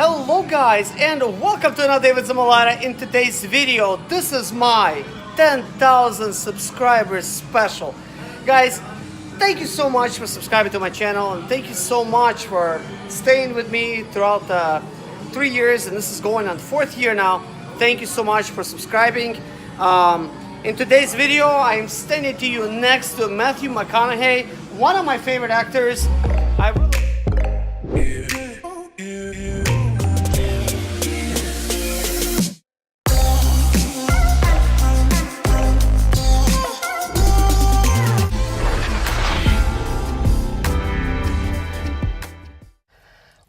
Hello guys, and welcome to another day with Zimaleta. In today's video, this is my 10,000 subscribers special. Guys, thank you so much for subscribing to my channel, and thank you so much for staying with me throughout the 3 years, and this is going on 4th year now. Thank you so much for subscribing. In today's video, I am standing to you next to Matthew McConaughey, one of my favorite actors. I really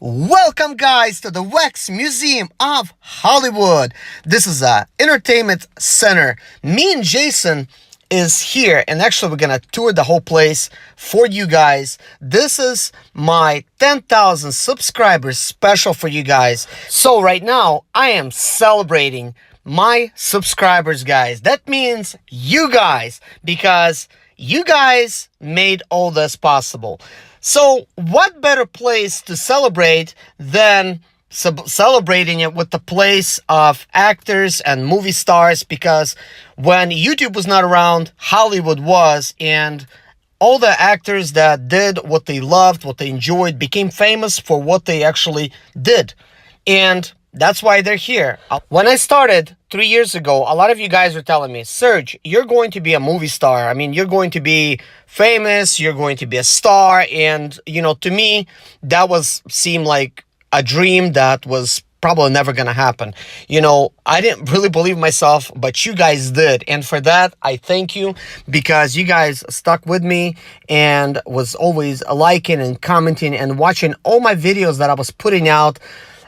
Welcome guys to the Wax Museum of Hollywood. This is a entertainment center. Me and Jason is here, and actually we're gonna tour the whole place for you guys. This is my 10,000 subscribers special for you guys. So right now I am celebrating my subscribers, guys. That means you guys, because you guys made all this possible. So what better place to celebrate than celebrating it with the place of actors and movie stars? Because when YouTube was not around, Hollywood was, and all the actors that did what they loved, what they enjoyed, became famous for what they actually did. And that's why they're here. When I started 3 years ago, a lot of you guys were telling me, Serge, you're going to be a movie star. I mean, you're going to be famous, you're going to be a star. And, to me, that seemed like a dream that was probably never going to happen. I didn't really believe myself, but you guys did. And for that, I thank you, because you guys stuck with me and was always liking and commenting and watching all my videos that I was putting out.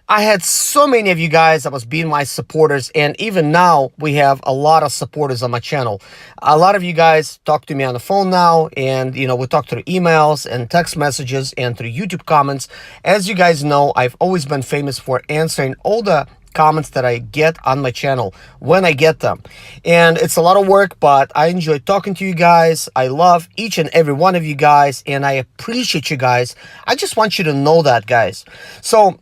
I had so many of you guys that was being my supporters, and even now we have a lot of supporters on my channel. A lot of you guys talk to me on the phone now, and we talk through emails and text messages and through YouTube comments. As you guys know, I've always been famous for answering all the comments that I get on my channel when I get them. And it's a lot of work, but I enjoy talking to you guys. I love each and every one of you guys, and I appreciate you guys. I just want you to know that, guys. So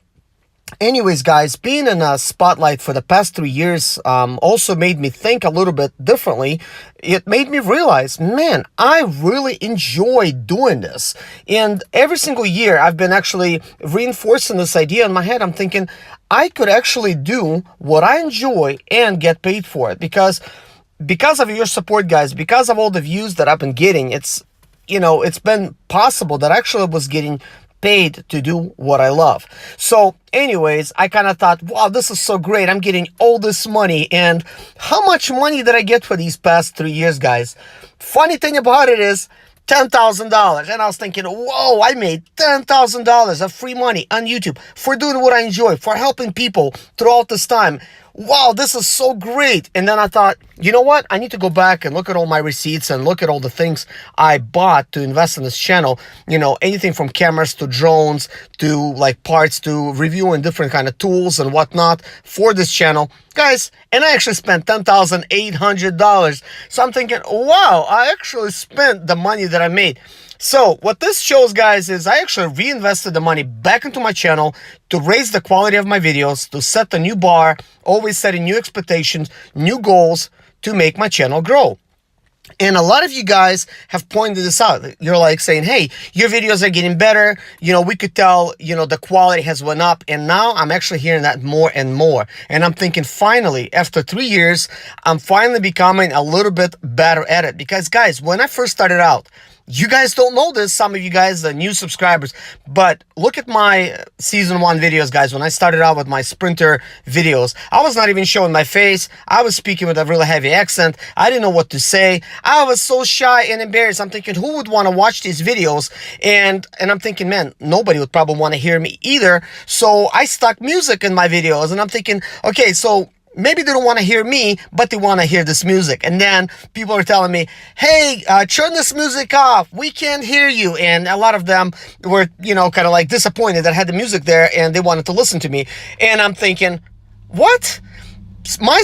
anyways, guys, being in a spotlight for the past 3 years also made me think a little bit differently. It made me realize, man, I really enjoy doing this. And every single year, I've been actually reinforcing this idea in my head. I'm thinking, I could actually do what I enjoy and get paid for it. Because of your support, guys, because of all the views that I've been getting, it's been possible that I actually was getting paid to do what I love. So anyways, I kind of thought, wow, this is so great. I'm getting all this money. And how much money did I get for these past 3 years, guys? Funny thing about it is $10,000. And I was thinking, whoa, I made $10,000 of free money on YouTube for doing what I enjoy, for helping people throughout this time. Wow, this is so great. And then I thought, you know what? I need to go back and look at all my receipts and look at all the things I bought to invest in this channel. Anything from cameras to drones to parts to reviewing different kind of tools and whatnot for this channel. Guys, and I actually spent $10,800. So I'm thinking, wow, I actually spent the money that I made. So what this shows, guys, is I actually reinvested the money back into my channel to raise the quality of my videos, to set a new bar, always setting new expectations, new goals to make my channel grow. And a lot of you guys have pointed this out. You're like saying, hey, your videos are getting better. We could tell, the quality has went up. And now I'm actually hearing that more and more. And I'm thinking, finally, after 3 years, I'm finally becoming a little bit better at it. Because, guys, when I first started out, you guys don't know this, some of you guys, the new subscribers, but look at my season 1 videos, guys. When I started out with my sprinter videos, I was not even showing my face. I was speaking with a really heavy accent. I didn't know what to say. I was so shy and embarrassed. I'm thinking, who would want to watch these videos? And I'm thinking, man, nobody would probably want to hear me either. So I stuck music in my videos, and I'm thinking, okay, so maybe they don't want to hear me, but they want to hear this music. And then people are telling me, hey, turn this music off. We can't hear you. And a lot of them were, kind of disappointed that I had the music there and they wanted to listen to me. And I'm thinking, what? my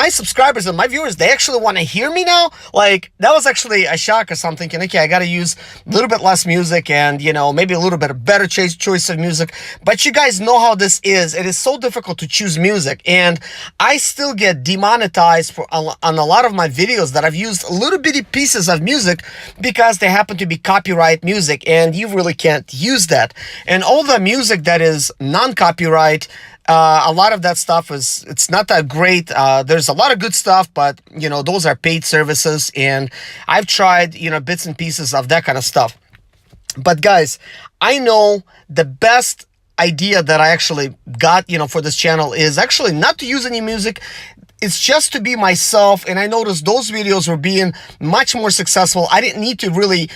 subscribers and my viewers, they actually want to hear me now. Like, that was actually a shock or something. And okay, I got to use a little bit less music and, you know, maybe a little bit of better choice of music. But you guys know how this is. It is so difficult to choose music, and I still get demonetized for on a lot of my videos that I've used little bitty pieces of music because they happen to be copyright music, and you really can't use that. And all the music that is non-copyright, a lot of that stuff it's not that great. There's a lot of good stuff, but, you know, those are paid services, and I've tried, you know, bits and pieces of that kind of stuff. But guys, I know the best idea that I actually got, you know, for this channel is actually not to use any music. It's just to be myself, and I noticed those videos were being much more successful. I didn't need to really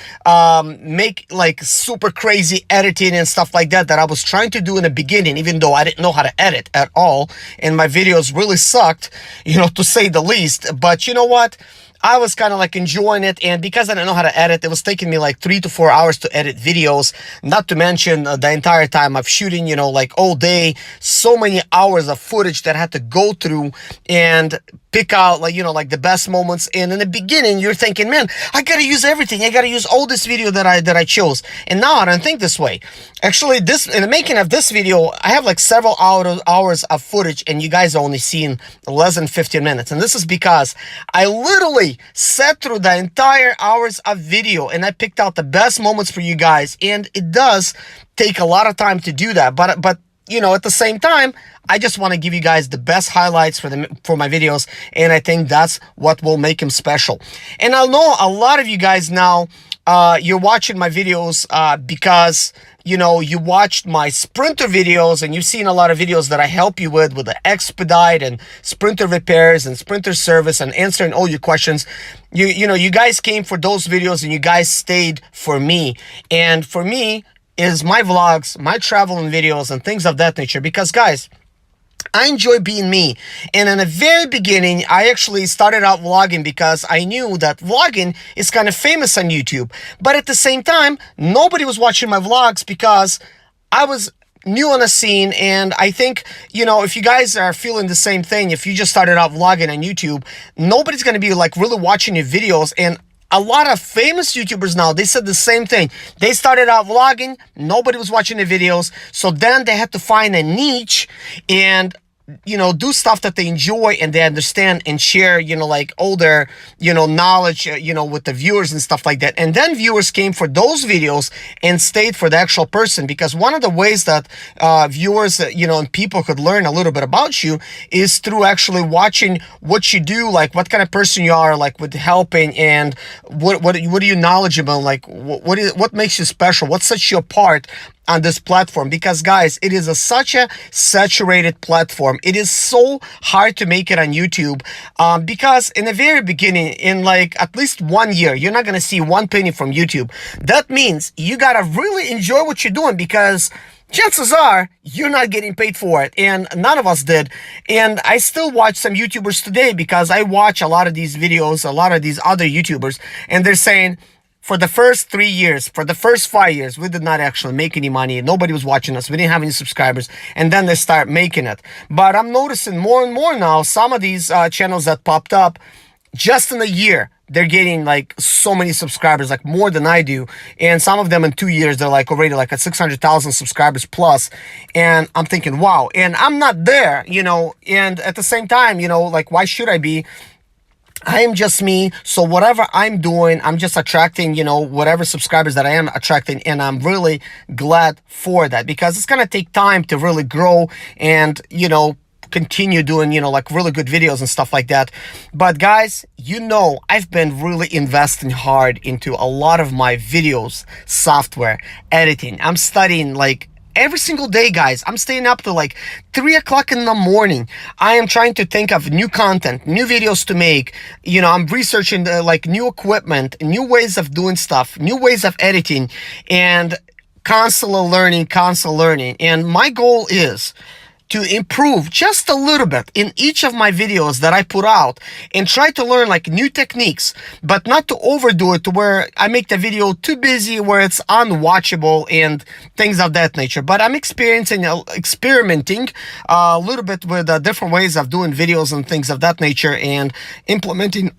make like super crazy editing and stuff like that I was trying to do in the beginning, even though I didn't know how to edit at all, and my videos really sucked, you know, to say the least. But you know what? I was kind of like enjoying it, and because I didn't know how to edit, it was taking me like 3 to 4 hours to edit videos, not to mention the entire time of shooting, you know, like all day, so many hours of footage that I had to go through and pick out, like, you know, like the best moments. And in the beginning, you're thinking, man, I gotta use everything. I gotta use all this video that I chose. And now I don't think this way. Actually, in the making of this video, I have like several hours of footage, and you guys are only seeing less than 15 minutes. And this is because I literally sat through the entire hours of video, and I picked out the best moments for you guys. And it does take a lot of time to do that, but you know, at the same time, I just want to give you guys the best highlights for my videos, and I think that's what will make them special. And I know a lot of you guys now, you're watching my videos because, you know, you watched my Sprinter videos, and you've seen a lot of videos that I help you with the expedite and Sprinter repairs and Sprinter service and answering all your questions. You know, you guys came for those videos, and you guys stayed for me. And for me is my vlogs, my traveling videos, and things of that nature. Because guys, I enjoy being me. And in the very beginning, I actually started out vlogging because I knew that vlogging is kind of famous on YouTube. But at the same time, nobody was watching my vlogs because I was new on the scene. And I think, you know, if you guys are feeling the same thing, if you just started out vlogging on YouTube, nobody's going to be like really watching your videos. And a lot of famous YouTubers now, they said the same thing. They started out vlogging, nobody was watching the videos, so then they had to find a niche and, you know, do stuff that they enjoy and they understand and share, you know, like all their, you know, knowledge, you know, with the viewers and stuff like that. And then viewers came for those videos and stayed for the actual person, because one of the ways that viewers, you know, and people could learn a little bit about you is through actually watching what you do, like what kind of person you are, like with helping, and what are you knowledgeable, like what makes you special, what sets you apart on this platform. Because guys, it is such a saturated platform. It is so hard to make it on YouTube because in the very beginning, in like at least 1 year, you're not gonna see one penny from YouTube. That means you gotta really enjoy what you're doing, because chances are you're not getting paid for it, and none of us did. And I still watch some YouTubers today, because I watch a lot of these videos, a lot of these other YouTubers, and they're saying, for the first 3 years, for the first 5 years, we did not actually make any money. Nobody was watching us. We didn't have any subscribers. And then they start making it. But I'm noticing more and more now, some of these channels that popped up, just in a year, they're getting like so many subscribers, like more than I do. And some of them in 2 years, they're like already like at 600,000 subscribers plus. And I'm thinking, wow. And I'm not there, you know. And at the same time, you know, like, why should I be? I am just me, so whatever I'm doing, I'm just attracting, you know, whatever subscribers that I am attracting, and I'm really glad for that, because it's gonna take time to really grow and, you know, continue doing, you know, like really good videos and stuff like that. But guys, you know, I've been really investing hard into a lot of my videos, software, editing. I'm studying like every single day, guys. I'm staying up to like 3 o'clock in the morning. I am trying to think of new content, new videos to make. You know, I'm researching like new equipment, new ways of doing stuff, new ways of editing, and constantly learning. And my goal is to improve just a little bit in each of my videos that I put out and try to learn like new techniques, but not to overdo it to where I make the video too busy where it's unwatchable and things of that nature. But I'm experimenting a little bit with different ways of doing videos and things of that nature, and implementing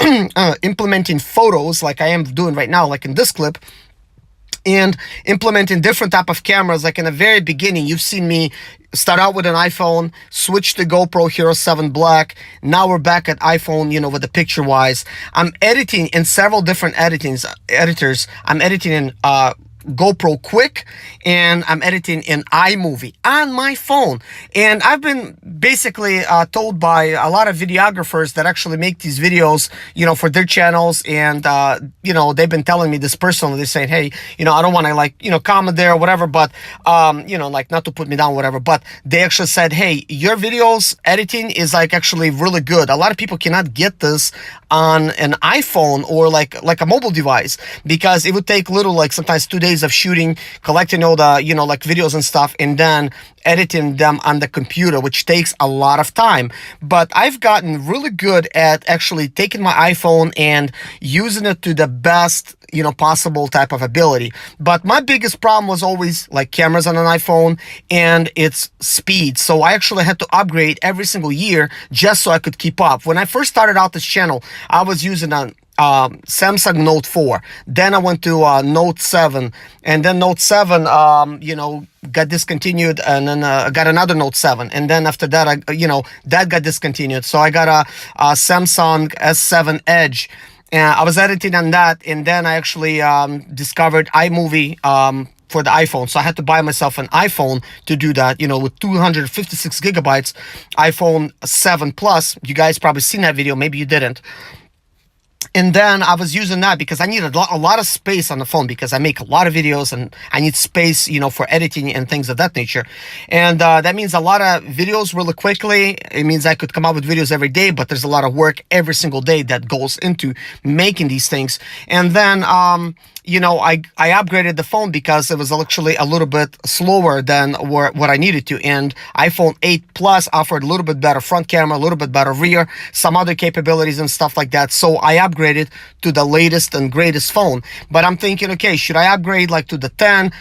implementing photos like I am doing right now, like in this clip, and implementing different type of cameras. Like in the very beginning, you've seen me start out with an iPhone, switch to GoPro Hero 7 Black. Now we're back at iPhone, you know, with the picture wise. I'm editing in several different editors. I'm editing in GoPro Quick, and I'm editing in iMovie on my phone. And I've been basically told by a lot of videographers that actually make these videos, you know, for their channels, and you know, they've been telling me this personally. They're saying, hey, you know, I don't want to, like, you know, comment there or whatever, but you know, like, not to put me down or whatever, but they actually said, hey, your videos editing is like actually really good. A lot of people cannot get this on an iPhone or like a mobile device, because it would take little, like sometimes 2 days of shooting, collecting all the, you know, like videos and stuff, and then editing them on the computer, which takes a lot of time. But I've gotten really good at actually taking my iPhone and using it to the best, you know, possible type of ability. But my biggest problem was always like cameras on an iPhone and its speed. So I actually had to upgrade every single year just so I could keep up. When I first started out this channel, I was using a Samsung Note 4. Then I went to Note 7, and then Note 7 you know, got discontinued, and then I got another Note 7, and then after that that got discontinued. So I got a Samsung S7 Edge, and I was editing on that, and then I actually discovered iMovie for the iPhone. So I had to buy myself an iPhone to do that, you know, with 256 gigabytes, iPhone 7 Plus. You guys probably seen that video, maybe you didn't. And then I was using that because I needed a lot of space on the phone, because I make a lot of videos and I need space, you know, for editing and things of that nature. And that means a lot of videos really quickly. It means I could come out with videos every day, but there's a lot of work every single day that goes into making these things. And then you know, I upgraded the phone because it was actually a little bit slower than what I needed to. And iPhone 8 Plus offered a little bit better front camera, a little bit better rear, some other capabilities and stuff like that. So I upgraded to the latest and greatest phone. But I'm thinking, okay, should I upgrade like to the 10,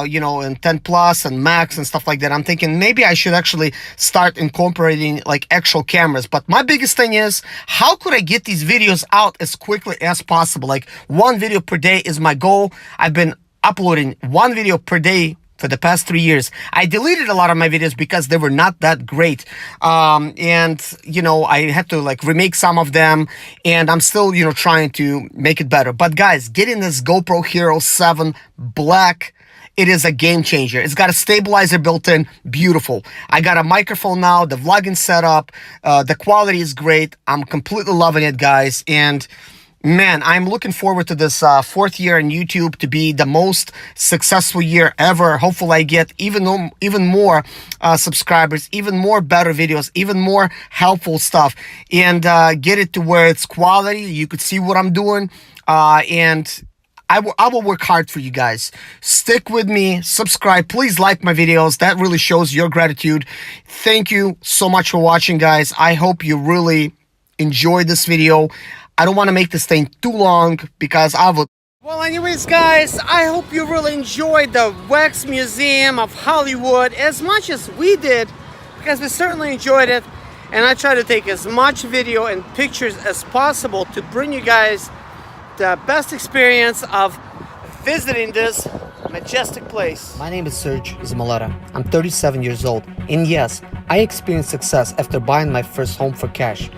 you know, and 10 Plus and Max and stuff like that? I'm thinking maybe I should actually start incorporating like actual cameras. But my biggest thing is, how could I get these videos out as quickly as possible? Like one video per day is my goal. I've been uploading one video per day for the past 3 years. I deleted a lot of my videos because they were not that great. And, you know, I had to like remake some of them, and I'm still, you know, trying to make it better. But guys, getting this GoPro Hero 7 Black, it is a game changer. It's got a stabilizer built in, beautiful. I got a microphone now, the vlogging setup, the quality is great. I'm completely loving it, guys. And man, I'm looking forward to this fourth year in YouTube to be the most successful year ever. Hopefully I get even more subscribers, even more better videos, even more helpful stuff, and get it to where it's quality. You could see what I'm doing, and I will work hard for you guys. Stick with me, subscribe, please like my videos. That really shows your gratitude. Thank you so much for watching, guys. I hope you really enjoyed this video. I don't want to make this thing too long because I would. Well, anyways, guys, I hope you really enjoyed the Wax Museum of Hollywood as much as we did, because we certainly enjoyed it. And I try to take as much video and pictures as possible to bring you guys the best experience of visiting this majestic place. My name is Serge Zimaleta. I'm 37 years old, and yes, I experienced success after buying my first home for cash.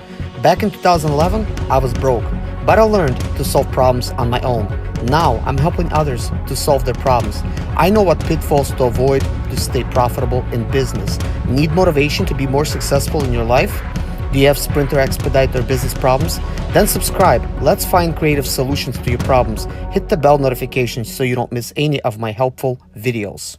Back in 2011, I was broke, but I learned to solve problems on my own. Now, I'm helping others to solve their problems. I know what pitfalls to avoid to stay profitable in business. Need motivation to be more successful in your life? Do you have Sprinter expedite their business problems? Then subscribe. Let's find creative solutions to your problems. Hit the bell notification so you don't miss any of my helpful videos.